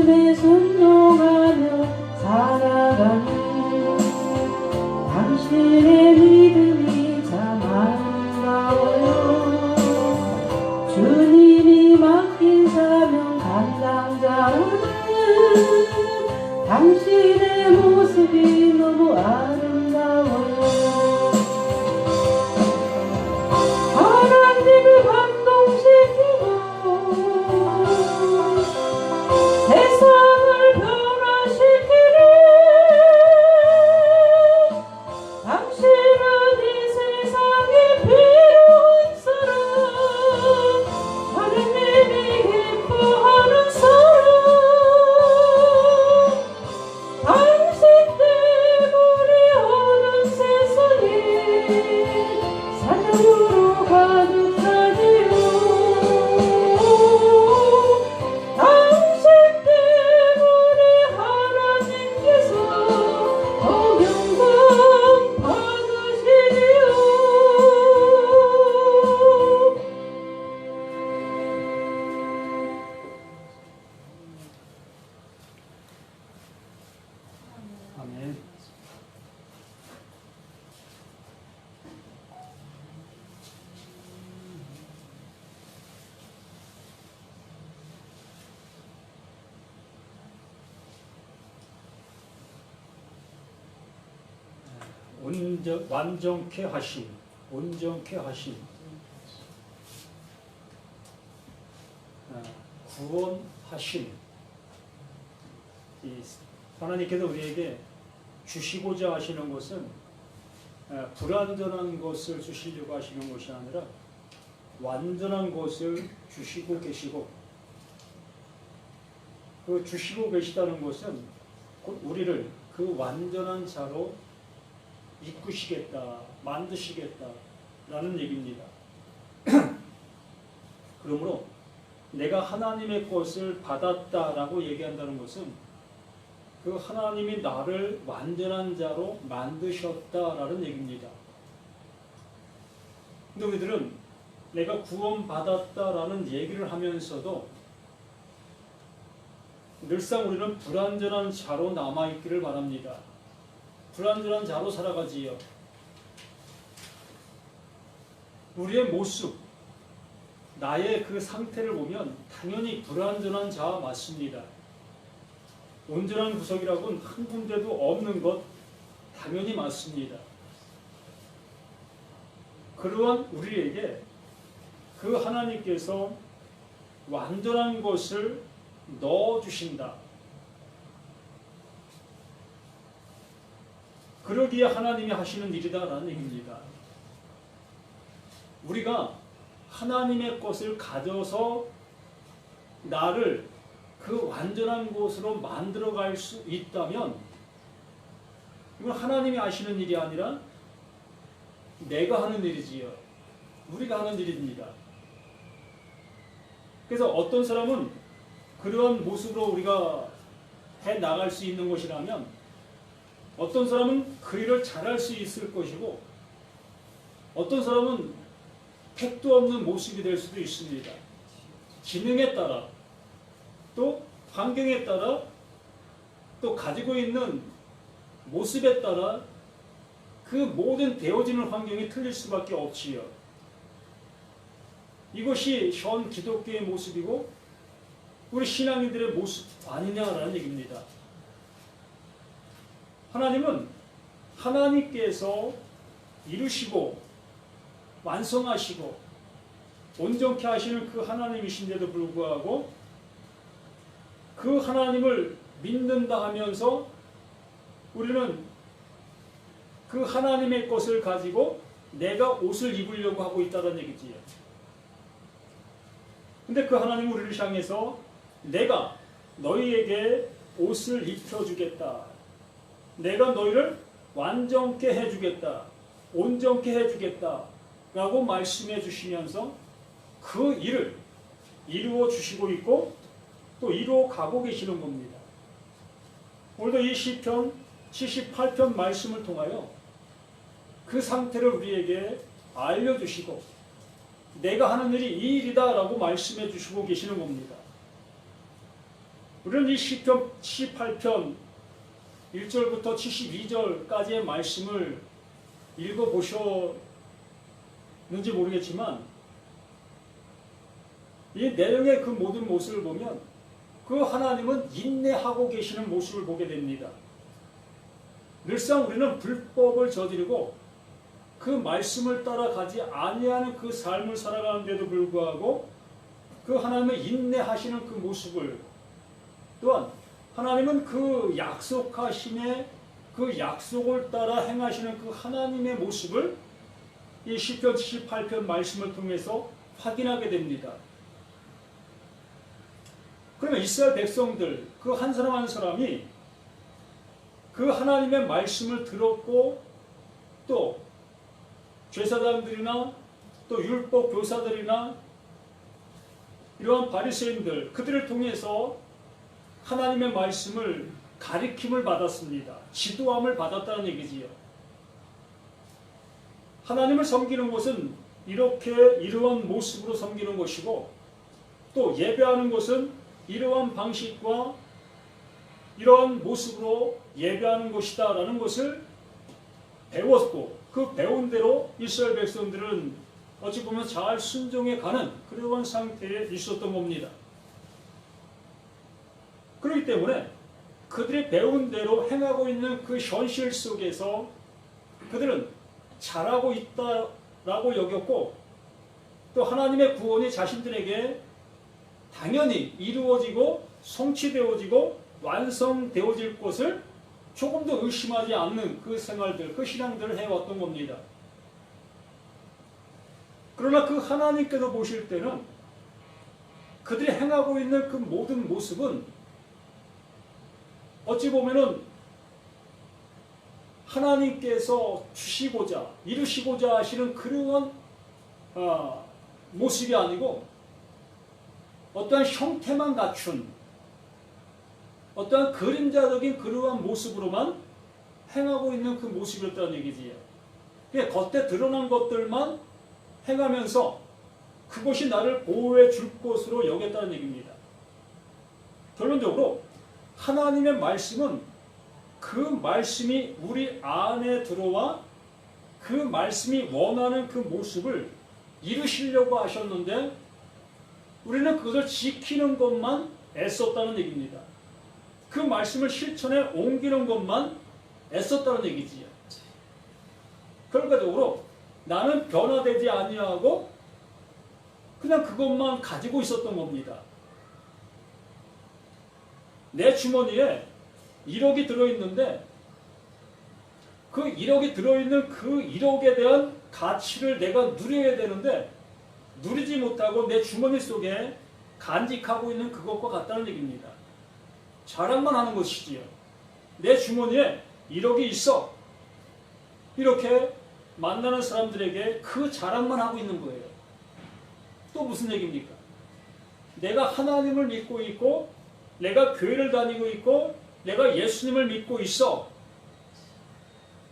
말씀에 순종하며 살아가는 당신의 믿음이 참 아름다워요. 주님이 맡긴 사명 감당자는 당신의 모습이 너무 아름다워요. 하나님을 감동시키고 세상을 변화시키는 당신은 이 세상에 필요한 사람, 하느님이 기뻐하는 사람, 당신 때문에 어느 세상이 사랑으로 가득 차지요. 당신 때문에 하나님께서 더 영광 받으시리요. 아멘. 완전케 하심, 온전케 하심, 구원하심. 하나님께서 우리에게 주시고자 하시는 것은 불완전한 것을 주시려고 하시는 것이 아니라 완전한 것을 주시고 계시고, 그 주시고 계시다는 것은 곧 우리를 그 완전한 자로 이끄시겠다, 만드시겠다라는 얘기입니다. 그러므로 내가 하나님의 것을 받았다라고 얘기한다는 것은 그 하나님이 나를 완전한 자로 만드셨다라는 얘기입니다. 근데 우리들은 내가 구원받았다라는 얘기를 하면서도 늘상 우리는 불완전한 자로 남아있기를 바랍니다. 불완전한 자로 살아가지요. 우리의 모습, 나의 그 상태를 보면 당연히 불완전한 자 맞습니다. 온전한 구석이라고는 한 군데도 없는 것 당연히 맞습니다. 그러한 우리에게 그 하나님께서 완전한 것을 넣어주신다. 그러기에 하나님이 하시는 일이다라는 얘기입니다. 우리가 하나님의 것을 가져서 나를 그 완전한 곳으로 만들어갈 수 있다면 이건 하나님이 하시는 일이 아니라 내가 하는 일이지요. 우리가 하는 일입니다. 그래서 어떤 사람은 그런 모습으로 우리가 해나갈 수 있는 것이라면 어떤 사람은 그 일을 잘할 수 있을 것이고 어떤 사람은 택도 없는 모습이 될 수도 있습니다. 기능에 따라 또 환경에 따라 또 가지고 있는 모습에 따라 그 모든 되어지는 환경이 틀릴 수밖에 없지요. 이것이 현 기독교의 모습이고 우리 신앙인들의 모습 아니냐라는 얘기입니다. 하나님은 하나님께서 이루시고 완성하시고 온전케 하시는 그 하나님이신데도 불구하고 그 하나님을 믿는다 하면서 우리는 그 하나님의 것을 가지고 내가 옷을 입으려고 하고 있다는 얘기지요. 근데 그 하나님은 우리를 향해서 내가 너희에게 옷을 입혀주겠다. 내가 너희를 완전케 해주겠다. 온전케 해주겠다. 라고 말씀해 주시면서 그 일을 이루어 주시고 있고 또 이루어 가고 계시는 겁니다. 오늘도 이 시편 78편 말씀을 통하여 그 상태를 우리에게 알려주시고 내가 하는 일이 이 일이다 라고 말씀해 주시고 계시는 겁니다. 우리는 이 시편 78편 1절부터 72절까지의 말씀을 읽어보셨는지 모르겠지만 이 내용의 그 모든 모습을 보면 그 하나님은 인내하고 계시는 모습을 보게 됩니다. 늘상 우리는 불법을 저지르고 그 말씀을 따라가지 아니하는 그 삶을 살아가는데도 불구하고 그 하나님의 인내하시는 그 모습을, 또한 하나님은 그 약속하심의 그 약속을 따라 행하시는 그 하나님의 모습을 이 시편 78편 말씀을 통해서 확인하게 됩니다. 그러면 이스라엘 백성들 그 한 사람 한 사람이 그 하나님의 말씀을 들었고 또 제사장들이나 또 율법 교사들이나 이러한 바리새인들 그들을 통해서 하나님의 말씀을 가리킴을 받았습니다. 지도함을 받았다는 얘기지요. 하나님을 섬기는 것은 이렇게 이러한 모습으로 섬기는 것이고 또 예배하는 것은 이러한 방식과 이러한 모습으로 예배하는 것이다 라는 것을 배웠고 그 배운 대로 이스라엘 백성들은 어찌 보면 잘 순종해 가는 그러한 상태에 있었던 겁니다. 그렇기 때문에 그들이 배운 대로 행하고 있는 그 현실 속에서 그들은 잘하고 있다라고 여겼고 또 하나님의 구원이 자신들에게 당연히 이루어지고 성취되어지고 완성되어질 것을 조금도 의심하지 않는 그 생활들, 그 신앙들을 해왔던 겁니다. 그러나 그 하나님께서 보실 때는 그들이 행하고 있는 그 모든 모습은 어찌 보면은 하나님께서 주시고자 이루시고자 하시는 그러한 모습이 아니고 어떠한 형태만 갖춘 어떠한 그림자적인 그러한 모습으로만 행하고 있는 그 모습이었다는 얘기지요. 그냥 겉에 드러난 것들만 행하면서 그것이 나를 보호해 줄 것으로 여겼다는 얘기입니다. 결론적으로 하나님의 말씀은 그 말씀이 우리 안에 들어와 그 말씀이 원하는 그 모습을 이루시려고 하셨는데 우리는 그것을 지키는 것만 애썼다는 얘기입니다. 그 말씀을 실천에 옮기는 것만 애썼다는 얘기지요. 결과적으로 나는 변화되지 아니하고 그냥 그것만 가지고 있었던 겁니다. 내 주머니에 1억이 들어있는데 그 1억이 들어있는 그 1억에 대한 가치를 내가 누려야 되는데 누리지 못하고 내 주머니 속에 간직하고 있는 그것과 같다는 얘기입니다. 자랑만 하는 것이지요. 내 주머니에 1억이 있어. 이렇게 만나는 사람들에게 그 자랑만 하고 있는 거예요. 또 무슨 얘기입니까? 내가 하나님을 믿고 있고 내가 교회를 다니고 있고 내가 예수님을 믿고 있어.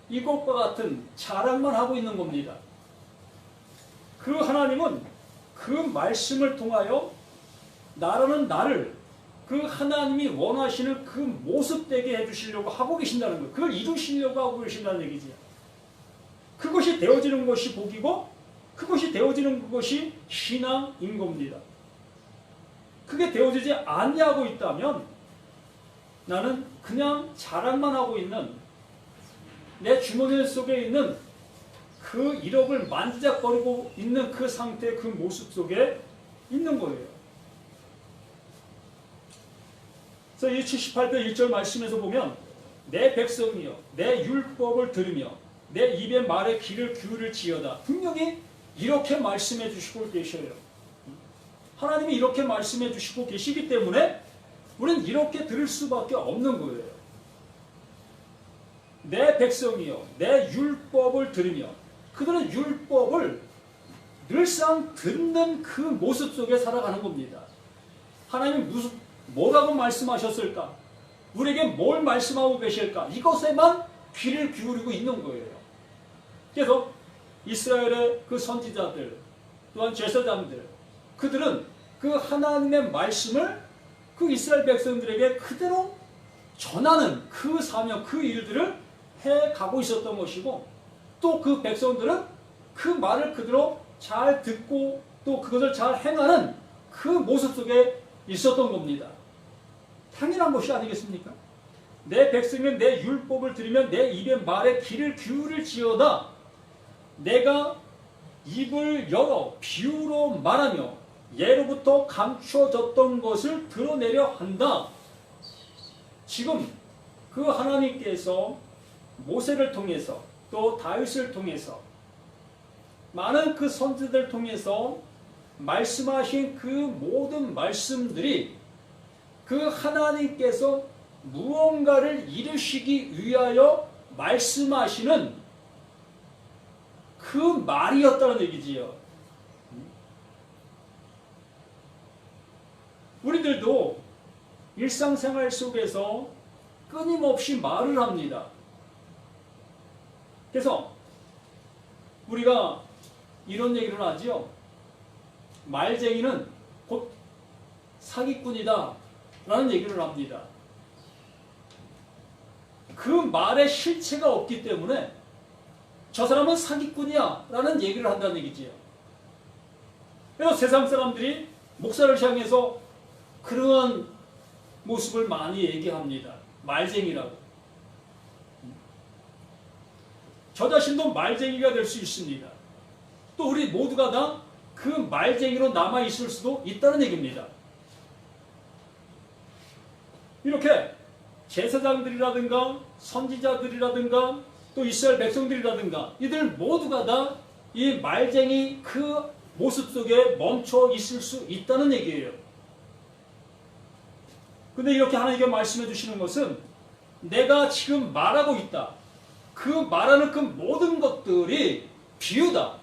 이것과 같은 자랑만 하고 있는 겁니다. 그 하나님은 그 말씀을 통하여 나라는 나를 그 하나님이 원하시는 그 모습되게 해주시려고 하고 계신다는 거예요. 그걸 이루시려고 하고 계신다는 얘기지요. 그것이 되어지는 것이 복이고 그것이 되어지는 것이 신앙인 겁니다. 그게 되어지지 않냐고 있다면 나는 그냥 자랑만 하고 있는 내 주머니 속에 있는 그 1억을 만지작거리고 있는 그 상태, 그 모습 속에 있는 거예요. 그래서 이 78편 1절 말씀에서 보면 내 백성이여 내 율법을 들으며 내 입의 말에 귀를 기울일지어다. 분명히 이렇게 말씀해 주시고 계셔요. 하나님이 이렇게 말씀해 주시고 계시기 때문에 우리는 이렇게 들을 수밖에 없는 거예요. 내 백성이여 내 율법을 들으며 그들은 율법을 늘상 듣는 그 모습 속에 살아가는 겁니다. 하나님이 뭐라고 말씀하셨을까? 우리에게 뭘 말씀하고 계실까? 이것에만 귀를 기울이고 있는 거예요. 그래서 이스라엘의 그 선지자들 또한 제사장들 그들은 그 하나님의 말씀을 그 이스라엘 백성들에게 그대로 전하는 그 사명, 그 일들을 해가고 있었던 것이고, 또 그 백성들은 그 말을 그대로 잘 듣고 또 그것을 잘 행하는 그 모습 속에 있었던 겁니다. 당연한 것이 아니겠습니까? 내 백성은 내 율법을 들으면 내 입의 말에 귀를 기울일지어다. 내가 입을 열어 비유로 말하며 예로부터 감추어졌던 것을 드러내려 한다. 지금 그 하나님께서 모세를 통해서 또 다윗을 통해서 많은 그 선지자들 통해서 말씀하신 그 모든 말씀들이 그 하나님께서 무언가를 이루시기 위하여 말씀하시는 그 말이었다는 얘기지요. 우리들도 일상생활 속에서 끊임없이 말을 합니다. 그래서 우리가 이런 얘기를 하지요. 말쟁이는 곧 사기꾼이다 라는 얘기를 합니다. 그 말에 실체가 없기 때문에 저 사람은 사기꾼이야 라는 얘기를 한다는 얘기지요. 그래서 세상 사람들이 목사를 향해서 그러한 모습을 많이 얘기합니다. 말쟁이라고. 저 자신도 말쟁이가 될 수 있습니다. 또 우리 모두가 다 그 말쟁이로 남아 있을 수도 있다는 얘기입니다. 이렇게 제사장들이라든가 선지자들이라든가 또 이스라엘 백성들이라든가 이들 모두가 다 이 말쟁이 그 모습 속에 멈춰 있을 수 있다는 얘기예요. 근데 이렇게 하나님께 말씀해 주시는 것은 내가 지금 말하고 있다. 그 말하는 그 모든 것들이 비유다.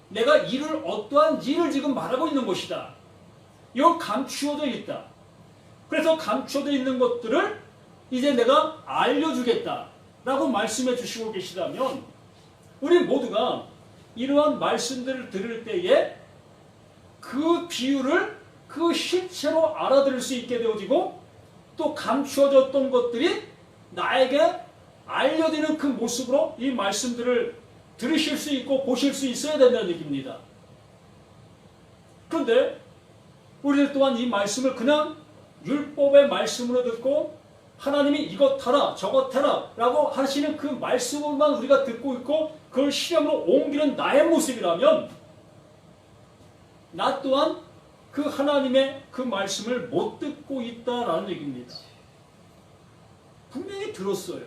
내가 이룰 어떠한 일을 지금 말하고 있는 것이다. 이건 감추어져 있다. 그래서 감추어져 있는 것들을 이제 내가 알려주겠다 라고 말씀해 주시고 계시다면 우리 모두가 이러한 말씀들을 들을 때에 그 비유를 그 실체로 알아들을 수 있게 되어지고 또 감추어졌던 것들이 나에게 알려지는 그 모습으로 이 말씀들을 들으실 수 있고 보실 수 있어야 된다는 얘기입니다. 그런데 우리들 또한 이 말씀을 그냥 율법의 말씀으로 듣고 하나님이 이것 하라 저것 하라 라고 하시는 그 말씀을만 우리가 듣고 있고 그걸 실행으로 옮기는 나의 모습이라면 나 또한 그 하나님의 그 말씀을 못 듣고 있다라는 얘기입니다. 분명히 들었어요.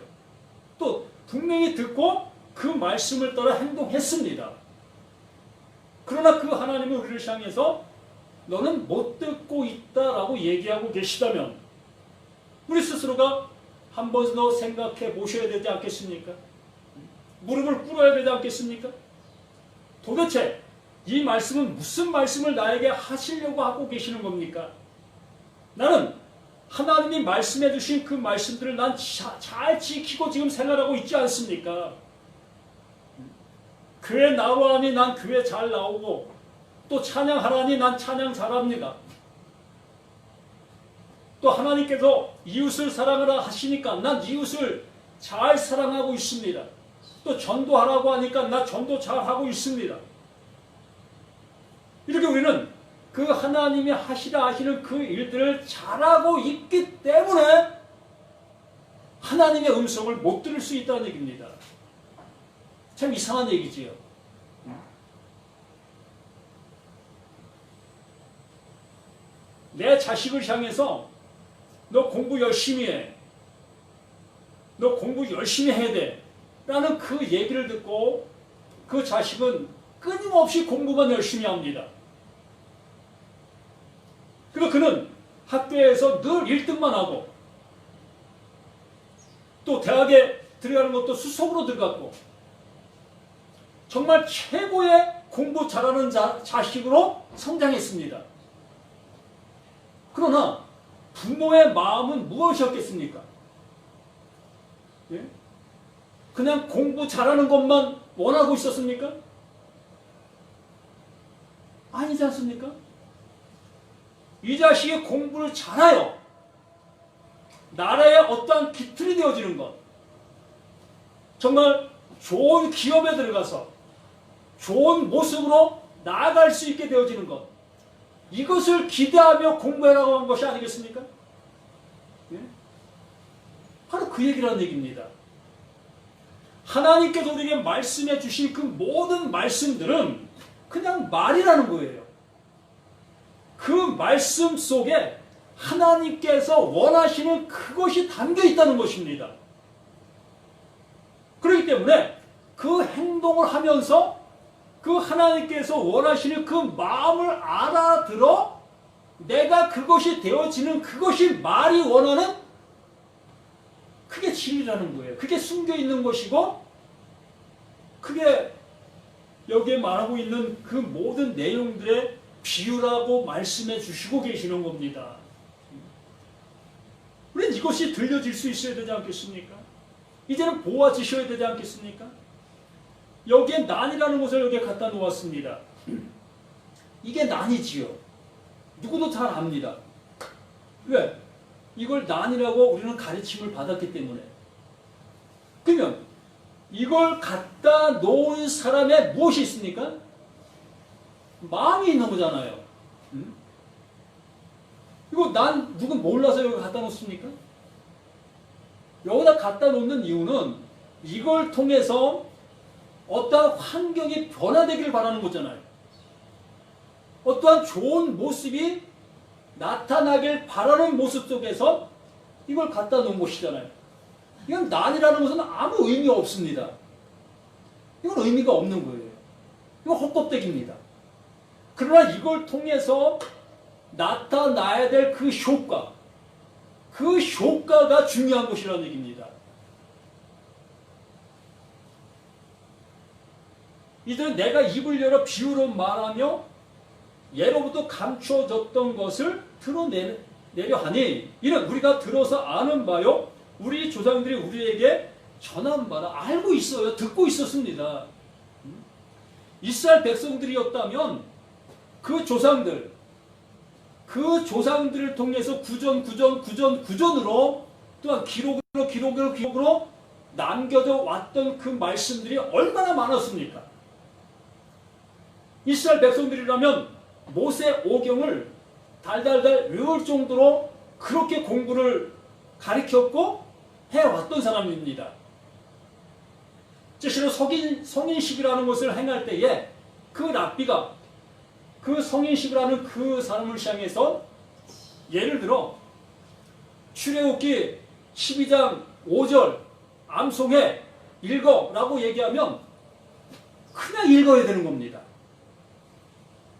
또 분명히 듣고 그 말씀을 따라 행동했습니다. 그러나 그 하나님이 우리를 향해서 너는 못 듣고 있다라고 얘기하고 계시다면 우리 스스로가 한 번 더 생각해 보셔야 되지 않겠습니까? 무릎을 꿇어야 되지 않겠습니까? 도대체 이 말씀은 무슨 말씀을 나에게 하시려고 하고 계시는 겁니까? 나는 하나님이 말씀해 주신 그 말씀들을 난 잘 지키고 지금 생활하고 있지 않습니까? 교회 나오라니 난 교회 잘 나오고 또 찬양하라니 난 찬양 잘합니다. 또 하나님께서 이웃을 사랑하라 하시니까 난 이웃을 잘 사랑하고 있습니다. 또 전도하라고 하니까 나 전도 잘하고 있습니다. 이렇게 우리는 그 하나님이 하시라 하시는 그 일들을 잘하고 있기 때문에 하나님의 음성을 못 들을 수 있다는 얘기입니다. 참 이상한 얘기지요. 내 자식을 향해서 너 공부 열심히 해. 너 공부 열심히 해야 돼. 라는 그 얘기를 듣고 그 자식은 끊임없이 공부만 열심히 합니다. 그리고 그는 학교에서 늘 1등만 하고 또 대학에 들어가는 것도 수석으로 들어갔고 정말 최고의 공부 잘하는 자식으로 성장했습니다. 그러나 부모의 마음은 무엇이었겠습니까? 예? 그냥 공부 잘하는 것만 원하고 있었습니까? 아니지 않습니까? 이 자식이 공부를 잘해요. 나라의 어떠한 기틀이 되어지는 것, 정말 좋은 기업에 들어가서 좋은 모습으로 나아갈 수 있게 되어지는 것, 이것을 기대하며 공부해라고 한 것이 아니겠습니까? 예? 바로 그 얘기라는 얘기입니다. 하나님께서 우리에게 말씀해 주신 그 모든 말씀들은 그냥 말이라는 거예요. 그 말씀 속에 하나님께서 원하시는 그것이 담겨 있다는 것입니다. 그렇기 때문에 그 행동을 하면서 그 하나님께서 원하시는 그 마음을 알아들어 내가 그것이 되어지는 그것이 말이 원하는 그게 진리라는 거예요. 그게 숨겨 있는 것이고 그게 여기에 말하고 있는 그 모든 내용들의 비유라고 말씀해 주시고 계시는 겁니다. 우리는 이것이 들려질 수 있어야 되지 않겠습니까? 이제는 보아지셔야 되지 않겠습니까? 여기에 난이라는 것을 여기에 갖다 놓았습니다. 이게 난이지요. 누구도 잘 압니다. 왜? 이걸 난이라고 우리는 가르침을 받았기 때문에. 그러면 이걸 갖다 놓은 사람의 무엇이 있습니까? 마음이 있는 거잖아요. 이거 난 누구 몰라서 여기 갖다 놓습니까? 여기다 갖다 놓는 이유는 이걸 통해서 어떠한 환경이 변화되기를 바라는 거잖아요. 어떠한 좋은 모습이 나타나길 바라는 모습 속에서 이걸 갖다 놓은 것이잖아요. 이건 난이라는 것은 아무 의미 없습니다. 이건 의미가 없는 거예요. 이건 헛껍데기입니다. 그러나 이걸 통해서 나타나야 될 그 효과, 그 효과가 중요한 것이라는 얘기입니다. 이들은 내가 입을 열어 비유로 말하며 예로부터 감추어졌던 것을 드러내려 하니 이는 우리가 들어서 아는 바요 우리 조상들이 우리에게 전한 바라. 알고 있어요. 듣고 있었습니다. 이스라엘 백성들이었다면 그 조상들을 통해서 구전으로 또한 기록으로 남겨져 왔던 그 말씀들이 얼마나 많았습니까? 이스라엘 백성들이라면 모세 오경을 달달달 외울 정도로 그렇게 공부를 가르쳤고 해왔던 사람입니다. 실은 성인식이라는 것을 행할 때에 그 랍비가 그 성인식을 하는 그 사람을 향해서 예를 들어 출애굽기 12장 5절 암송해 읽어라고 얘기하면 그냥 읽어야 되는 겁니다.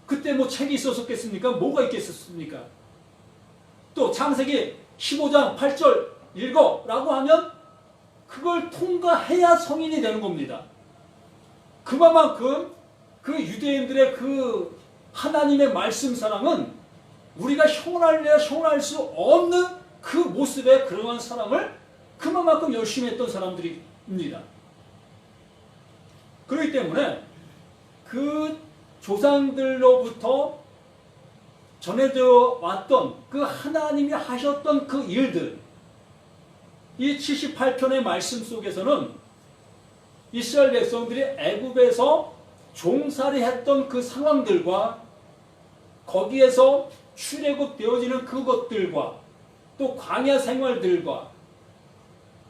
그때 뭐 책이 있었겠습니까? 뭐가 있겠습니까? 또 창세기 15장 8절 읽어라고 하면 그걸 통과해야 성인이 되는 겁니다. 그만큼 그 유대인들의 그 하나님의 말씀 사랑은 우리가 형언할 수 없는 그 모습의 그러한 사랑을 그만큼 열심히 했던 사람들입니다. 그렇기 때문에 그 조상들로부터 전해져 왔던 그 하나님이 하셨던 그 일들, 이 78편의 말씀 속에서는 이스라엘 백성들이 애굽에서 종살이 했던 그 상황들과 거기에서 출애굽 되어지는 그것들과 또 광야 생활들과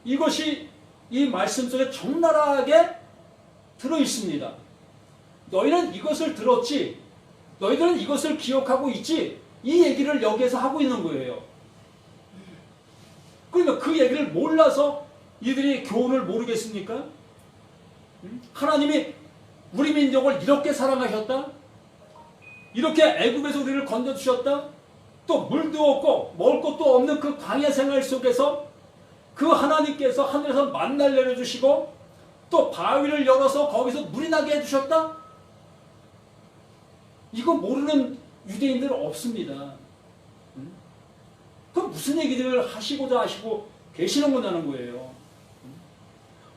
이것이 이 말씀 속에 적나라하게 들어 있습니다. 너희는 이것을 들었지, 너희들은 이것을 기억하고 있지, 이 얘기를 여기에서 하고 있는 거예요. 그러니까 그 얘기를 몰라서 이들이 교훈을 모르겠습니까? 하나님이 우리 민족을 이렇게 사랑하셨다? 이렇게 애굽에서 우리를 건져주셨다? 또 물도 없고 먹을 것도 없는 그 광야 생활 속에서 그 하나님께서 하늘에서 만나를 내려주시고 또 바위를 열어서 거기서 물이 나게 해주셨다? 이거 모르는 유대인들은 없습니다. 그럼 무슨 얘기들을 하시고자 하시고 계시는 거냐는 거예요.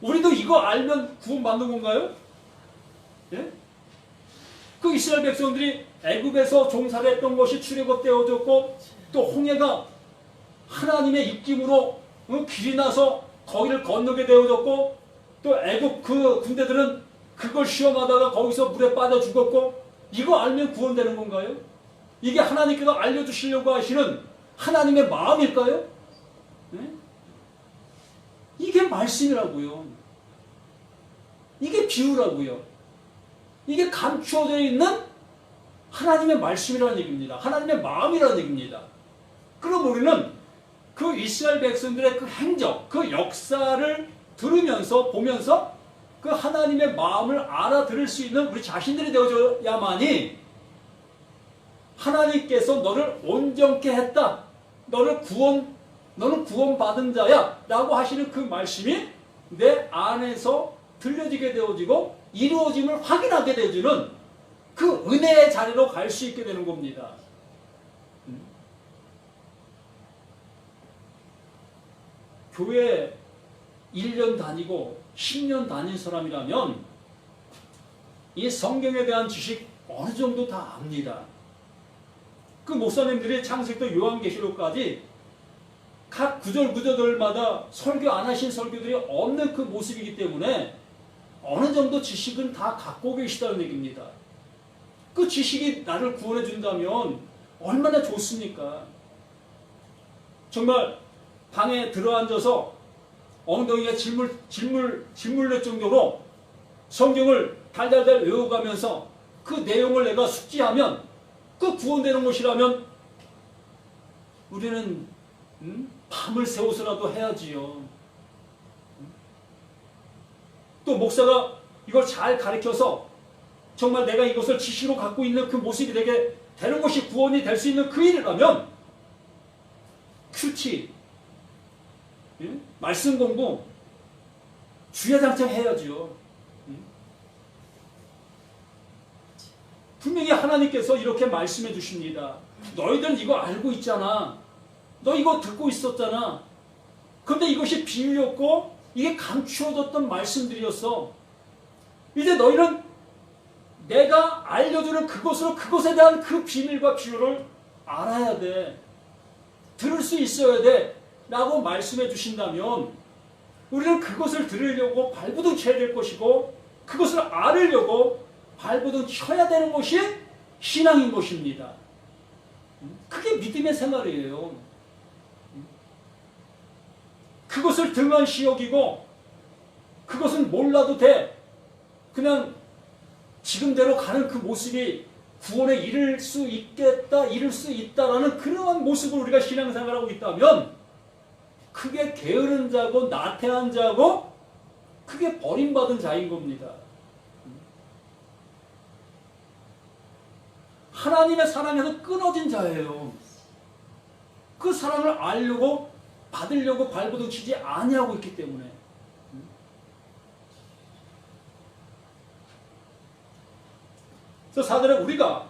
우리도 이거 알면 구원받는 건가요? 예? 그 이스라엘 백성들이 애굽에서 종살이했던 것이 출애굽되어졌고 또 홍해가 하나님의 입김으로 길이 나서 거기를 건너게 되어졌고, 또 애굽 그 군대들은 그걸 시험하다가 거기서 물에 빠져 죽었고, 이거 알면 구원되는 건가요? 이게 하나님께서 알려주시려고 하시는 하나님의 마음일까요? 네? 이게 말씀이라고요. 이게 비유라고요. 이게 감추어져 있는 하나님의 말씀이라는 얘기입니다. 하나님의 마음이라는 얘기입니다. 그럼 우리는 그 이스라엘 백성들의 그 행적, 그 역사를 들으면서 보면서 그 하나님의 마음을 알아들을 수 있는 우리 자신들이 되어줘야만이 하나님께서 너를 온전케 했다. 너는 구원받은 자야. 라고 하시는 그 말씀이 내 안에서 들려지게 되어지고 이루어짐을 확인하게 되어지는 그 은혜의 자리로 갈 수 있게 되는 겁니다. 교회 1년 다니고 10년 다닌 사람이라면 이 성경에 대한 지식 어느 정도 다 압니다. 그 목사님들이 창세기부터 요한계시록까지 각 구절마다 설교 안 하신 설교들이 없는 그 모습이기 때문에 어느 정도 지식은 다 갖고 계시다는 얘기입니다. 그 지식이 나를 구원해 준다면 얼마나 좋습니까? 정말 방에 들어앉아서 엉덩이가 짓물릴 정도로 성경을 달달달 외워가면서 그 내용을 내가 숙지하면 그 구원되는 것이라면 우리는 밤을 새워서라도 해야지요. 또 목사가 이걸 잘 가르쳐서 정말 내가 이것을 지시로 갖고 있는 그 모습이 되게 되는 것이 구원이 될 수 있는 그 일이라면 큐티, 말씀 공부 주야장창 해야지요. 분명히 하나님께서 이렇게 말씀해 주십니다. 너희들 이거 알고 있잖아. 너 이거 듣고 있었잖아. 그런데 이것이 비유였고 이게 감추어졌던 말씀들이었어. 이제 너희는 내가 알려주는 그것에 대한 그 비밀과 비유를 알아야 돼. 들을 수 있어야 돼. 라고 말씀해 주신다면 우리는 그것을 들으려고 발부둥 쳐야 될 것이고 그것을 알으려고 발부둥 쳐야 되는 것이 신앙인 것입니다. 그게 믿음의 생활이에요. 그것을 등한시 여기고 그것은 몰라도 돼. 그냥 지금대로 가는 그 모습이 구원에 이를 수 있겠다, 이룰 수 있다라는 그러한 모습을 우리가 신앙생활하고 있다면 그게 게으른 자고 나태한 자고 그게 버림받은 자인 겁니다. 하나님의 사랑에서 끊어진 자예요. 그 사랑을 알려고 받으려고 발버둥 치지 아니하고 있기 때문에. 그래서 사도는 우리가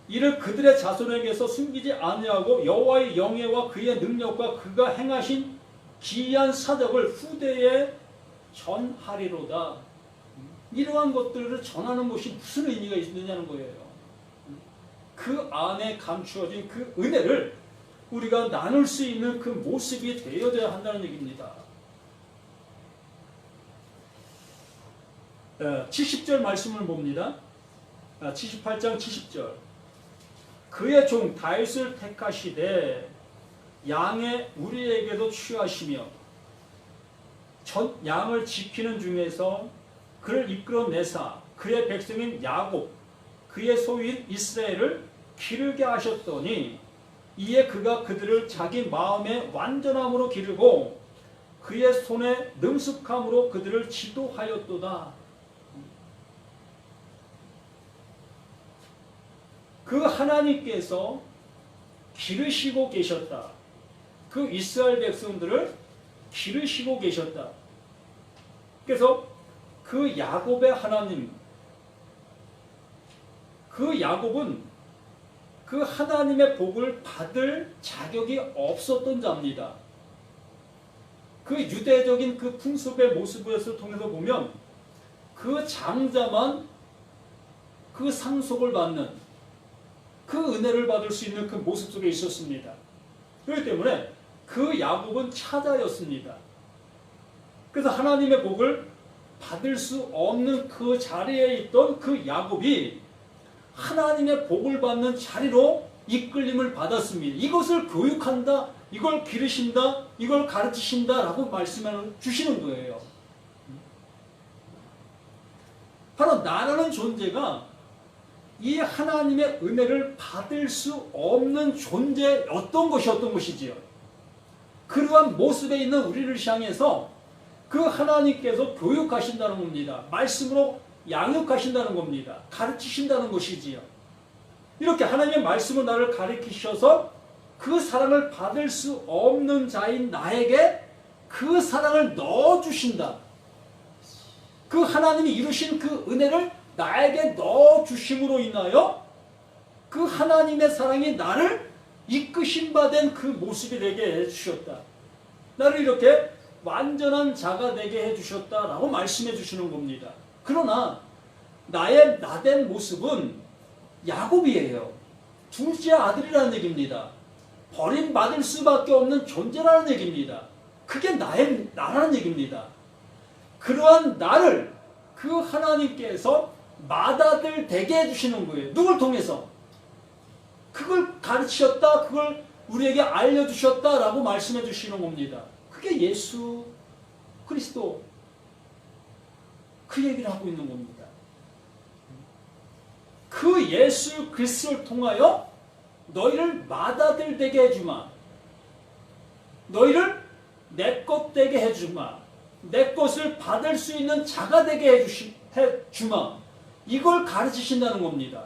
이를 그들의 자손에게서 숨기지 아니하고 여호와의 영예와 그의 능력과 그가 행하신 기이한 사적을 후대에 전하리로다. 이러한 것들을 전하는 것이 무슨 의미가 있느냐는 거예요. 그 안에 감추어진 그 은혜를 우리가 나눌 수 있는 그 모습이 되어져야 한다는 얘기입니다. 70절 말씀을 봅니다. 78장 70절. 그의 종 다윗을 택하시되 양의 우리에게도 취하시며 전 양을 지키는 중에서 그를 이끌어내사 그의 백성인 야곱 그의 소유인 이스라엘을 기르게 하셨더니 이에 그가 그들을 자기 마음의 완전함으로 기르고 그의 손의 능숙함으로 그들을 지도하였도다. 그 하나님께서 기르시고 계셨다. 그 이스라엘 백성들을 기르시고 계셨다. 그래서 그 야곱의 하나님, 그 야곱은 그 하나님의 복을 받을 자격이 없었던 자입니다. 그 유대적인 그 풍습의 모습을 통해서 보면 그 장자만 그 상속을 받는 그 은혜를 받을 수 있는 그 모습 속에 있었습니다. 그렇기 때문에 그 야곱은 차자였습니다. 그래서 하나님의 복을 받을 수 없는 그 자리에 있던 그 야곱이 하나님의 복을 받는 자리로 이끌림을 받았습니다. 이것을 교육한다, 이걸 기르신다, 이걸 가르치신다 라고 말씀을 주시는 거예요. 바로 나라는 존재가 이 하나님의 은혜를 받을 수 없는 존재였던 것이지요. 그러한 모습에 있는 우리를 향해서 그 하나님께서 교육하신다는 겁니다. 말씀으로 양육하신다는 겁니다. 가르치신다는 것이지요. 이렇게 하나님의 말씀으로 나를 가르치셔서 그 사랑을 받을 수 없는 자인 나에게 그 사랑을 넣어주신다. 그 하나님이 이루신 그 은혜를 나에게 넣어주심으로 인하여 그 하나님의 사랑이 나를 이끄신 바 된 그 모습이 되게 해주셨다. 나를 이렇게 완전한 자가 되게 해주셨다라고 말씀해 주시는 겁니다. 그러나 나의 나된 모습은 야곱이에요. 둘째 아들이라는 얘기입니다. 버림받을 수밖에 없는 존재라는 얘기입니다. 그게 나라는 얘기입니다. 그러한 나를 그 하나님께서 맏아들 되게 해주시는 거예요. 누굴 통해서? 그걸 가르치셨다, 그걸 우리에게 알려주셨다라고 말씀해 주시는 겁니다. 그게 예수 그리스도, 그 얘기를 하고 있는 겁니다. 그 예수 그리스도를 통하여 너희를 맏아들 되게 해주마, 너희를 내 것 되게 해주마, 내 것을 받을 수 있는 자가 되게 해주마, 이걸 가르치신다는 겁니다.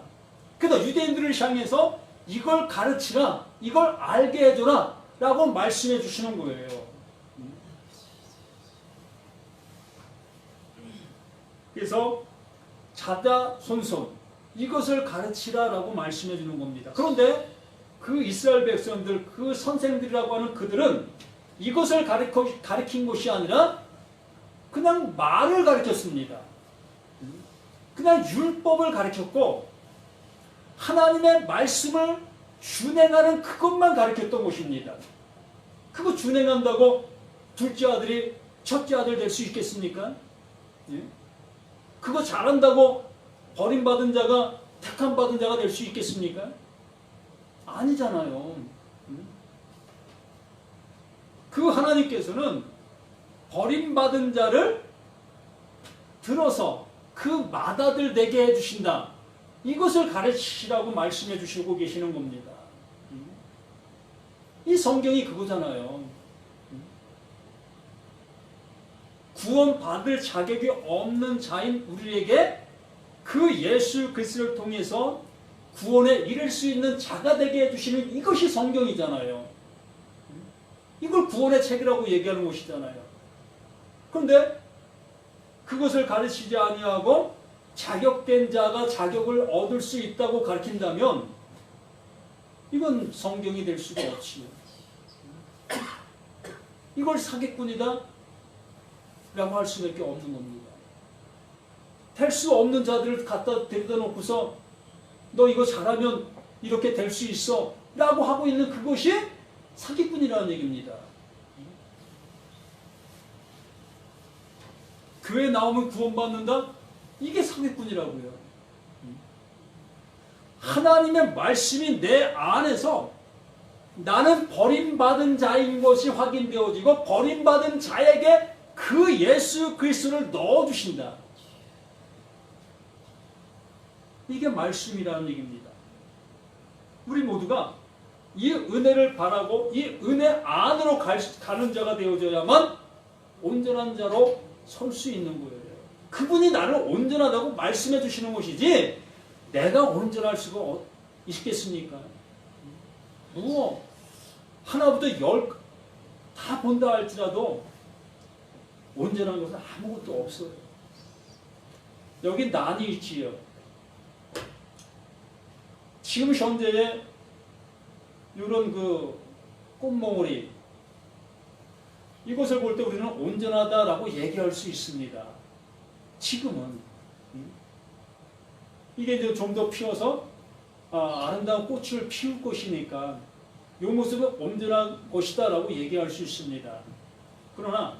그래서 유대인들을 향해서 이걸 가르치라, 이걸 알게 해줘라 라고 말씀해 주시는 거예요. 그래서 자자손손 이것을 가르치라라고 말씀해 주는 겁니다. 그런데 그 이스라엘 백성들, 그 선생들이라고 하는 그들은 이것을 가르친 것이 아니라 그냥 말을 가르쳤습니다. 그냥 율법을 가르쳤고 하나님의 말씀을 준행하는 그것만 가르쳤던 것입니다. 그거 준행한다고 둘째 아들이 첫째 아들 될 수 있겠습니까? 예? 그거 잘한다고 버림받은 자가 택함 받은 자가 될 수 있겠습니까? 아니잖아요. 그 하나님께서는 버림받은 자를 들어서 그 맏아들 되게 해주신다. 이것을 가르치시라고 말씀해 주시고 계시는 겁니다. 이 성경이 그거잖아요. 구원받을 자격이 없는 자인 우리에게 그 예수 그리스도를 통해서 구원에 이를 수 있는 자가 되게 해주시는 이것이 성경이잖아요. 이걸 구원의 책이라고 얘기하는 것이잖아요. 그런데 그것을 가르치지 아니하고 자격된 자가 자격을 얻을 수 있다고 가르친다면 이건 성경이 될 수가 없지요. 이걸 사기꾼이다 라고 할 수밖에 없는 겁니다. 될 수 없는 자들을 갖다 데려다 놓고서 너 이거 잘하면 이렇게 될 수 있어 라고 하고 있는 그것이 사기꾼이라는 얘기입니다. 교회 나오면 구원받는다? 이게 사기꾼이라고요. 하나님의 말씀이 내 안에서 나는 버림받은 자인 것이 확인되어지고 버림받은 자에게 그 예수 그리스도를 넣어주신다. 이게 말씀이라는 얘기입니다. 우리 모두가 이 은혜를 바라고 이 은혜 안으로 가는 자가 되어져야만 온전한 자로 설 수 있는 거예요. 그분이 나를 온전하다고 말씀해 주시는 것이지 내가 온전할 수가 있겠습니까? 뭐 하나부터 열 다 본다 할지라도 온전한 것은 아무것도 없어요. 여기 난이 있지요. 지금 현재의 이런 그 꽃몽울이 이것을 볼 때 우리는 온전하다라고 얘기할 수 있습니다. 지금은 이게 이제 좀 더 피어서 아름다운 꽃을 피울 것이니까 이 모습은 온전한 것이다라고 얘기할 수 있습니다. 그러나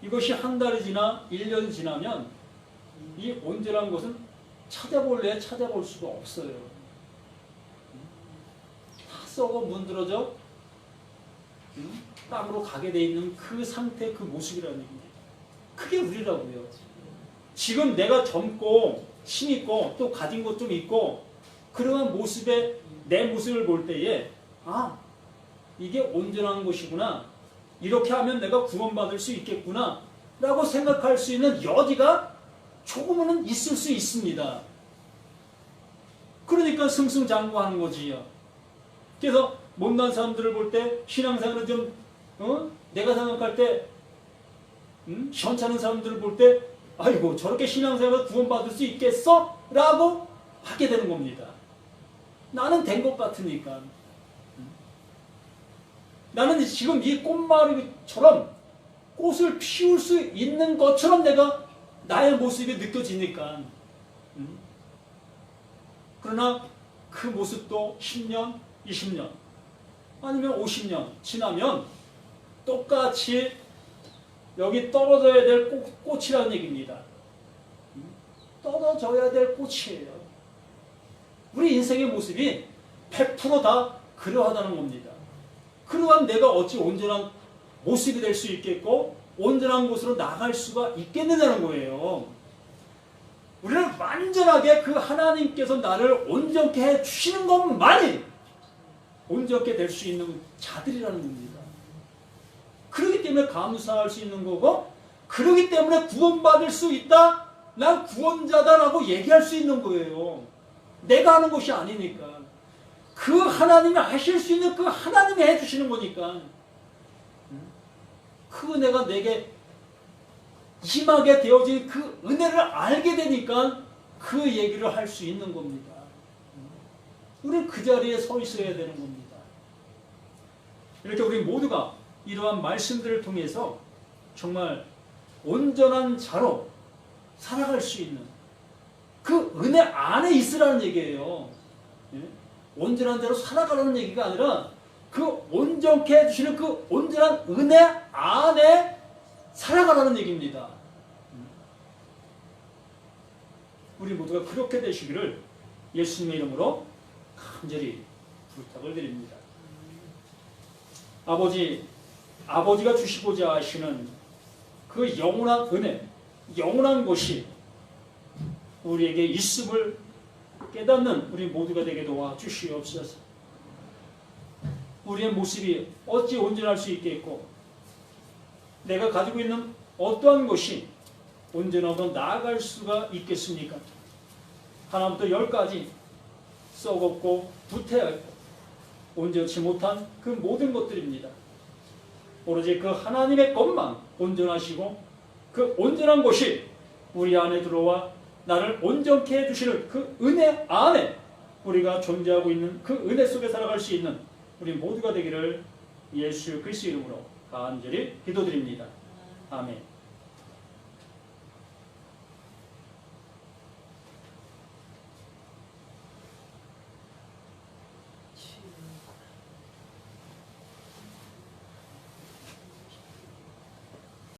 이것이 한 달이 지나 1년이 지나면 이 온전한 것은 찾아볼래 찾아볼 수가 없어요. 다 썩어 문드러져 땅으로 가게 돼 있는 그 상태, 그 모습이라는 얘기입니다. 그게 우리라고요. 지금 내가 젊고 힘있고 또 가진 것 좀 있고 그러한 모습에 내 모습을 볼 때에 아, 이게 온전한 것이구나. 이렇게 하면 내가 구원받을 수 있겠구나 라고 생각할 수 있는 여지가 조금은 있을 수 있습니다. 그러니까 승승장구하는 거지요. 그래서 못난 사람들을 볼 때 신앙생활은 좀 내가 생각할 때 현찮은 사람들을 볼 때 아이고 저렇게 신앙생활을 구원받을 수 있겠어? 라고 하게 되는 겁니다. 나는 된 것 같으니까. 나는 지금 이 꽃마루처럼 꽃을 피울 수 있는 것처럼 내가 나의 모습이 느껴지니까. 그러나 그 모습도 10년, 20년 아니면 50년 지나면 똑같이 여기 떨어져야 될 꽃이라는 얘기입니다. 떨어져야 될 꽃이에요. 우리 인생의 모습이 100% 다 그러하다는 겁니다. 그러한 내가 어찌 온전한 모습이 될 수 있겠고 온전한 곳으로 나갈 수가 있겠느냐는 거예요. 우리는 완전하게 그 하나님께서 나를 온전케 해주시는 것만이 온전케 될 수 있는 자들이라는 겁니다. 그렇기 때문에 감사할 수 있는 거고 그렇기 때문에 구원받을 수 있다. 난 구원자다라고 얘기할 수 있는 거예요. 내가 하는 것이 아니니까. 그 하나님이 하실 수 있는 그 하나님이 해주시는 거니까. 그 은혜가 내게 임하게 되어진 그 은혜를 알게 되니까 그 얘기를 할 수 있는 겁니다. 우리는 그 자리에 서 있어야 되는 겁니다. 이렇게 우리 모두가 이러한 말씀들을 통해서 정말 온전한 자로 살아갈 수 있는 그 은혜 안에 있으라는 얘기예요. 온전한 자로 살아가라는 얘기가 아니라 그 온전케 해주시는 그 온전한 은혜 안에 살아가라는 얘기입니다. 우리 모두가 그렇게 되시기를 예수님의 이름으로 간절히 부탁을 드립니다. 아버지가 주시고자 하시는 그 영원한 은혜, 영원한 것이 우리에게 있음을 깨닫는 우리 모두가 되게 도와주시옵소서. 우리의 모습이 어찌 온전할 수 있겠고 내가 가지고 있는 어떠한 것이 온전하고 나아갈 수가 있겠습니까? 하나부터 10까지 썩었고 부패하고 온전치 못한 그 모든 것들입니다. 오로지 그 하나님의 것만 온전하시고 그 온전한 것이 우리 안에 들어와 나를 온전케 해주시는 그 은혜 안에 우리가 존재하고 있는 그 은혜 속에 살아갈 수 있는 우리 모두가 되기를 예수 그리스도 이름으로 간절히 기도드립니다. 아멘.